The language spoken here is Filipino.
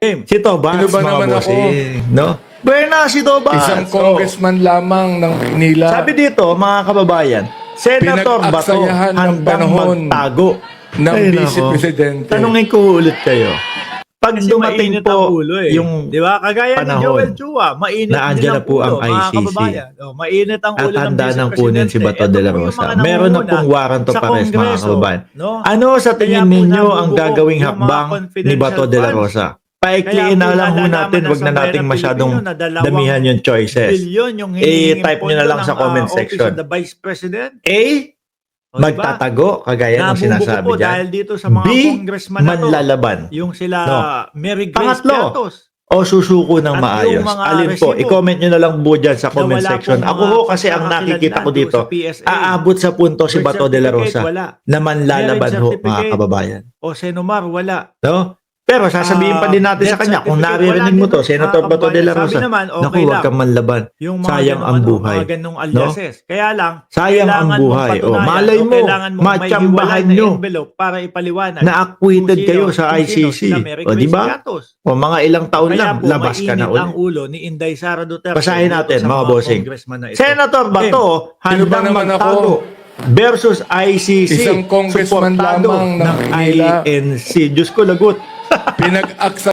Si Tobas, Sino ba mga naman ako? bossing, no? Buena si Tobas. Isang congressman lamang ng Manila. Sabi dito, mga kababayan, Senator Bato, Pinag-aksayahan ng handang panahon magtago ng Ay, Vice nako. Presidente. Tanungin ko ulit kayo. Pag Kasi dumating mainit ang po ulo yung di ba? Kagaya ni panahon Joel Chua, mainit na andyan din na ang po ulo, ang mga ICC. kababayan. Mainit ang at ulo ng handa Vice ng kunin si Presidente. Bato Ito de la po yung Rosa. mga Meron na nangunguna pong waran to sa pares, mga Kongreso, kababayan. no? Ano sa Kaya tingin po ninyo ang nabubuo gagawing yung mga hakbang ni confidential Bato de la funds. Rosa? Kaya Paikliin po na lang ho nalalaman natin, ng wag na nating sambayan ng masyadong Pilipino na dalawang damihan yung choices. bilyon yung hinihinging I-type nyo na lang sa pondo ng, comment Office section. of the Vice President. A, O, diba? magtatago, kagaya ng Nabubuko sinasabi po dyan. dahil dito sa mga B, congressman na to. manlalaban. Yung sila No. Mary Grace Pangatlo, Piatos. o susuko ng At maayos. yung mga Alin po, resibo i-comment nyo na lang po dyan sa comment wala section. pong Ako mga ho kasi ang nakikita ko pagkakakilanlan dito, doon sa PSA. aabot sa punto si Birth Bato de la certificate, Rosa wala. na manlalaban Marriage ho, mga certificate. kababayan. O Senomar, wala. No? Pero sasabihin pa din natin sa Death kanya, kung certificate, naririnig wala mo din, to, Senator Bato de la kababayan. Sabi Rosa, naman, okay naku, huwag lang. kang manlaban. Yung mga Sayang ganong, ang buhay. mga ganong aliases. Kaya lang, Sayang ang kailangan mong buhay. O, patunayan malay mo, kailangan mong may matsambahan hiwalay na nyo envelope para ipaliwanag na acquitted kung kayo sino- sa kung sino ICC. sila Mary O, di Grace ba? Piatos. O, mga ilang taon Kaya lang, po, labas ka na mainit ang ulit. ulo ni Inday Sara Duterte. Basahin dito natin, sa mga bossing. congressman na ito. Senator Bato, Sino ba handang naman magtago versus ICC. Isang congressman Suportado lamang ng ng Manila. INC. Diyos ko, lagot. Pinag-aksa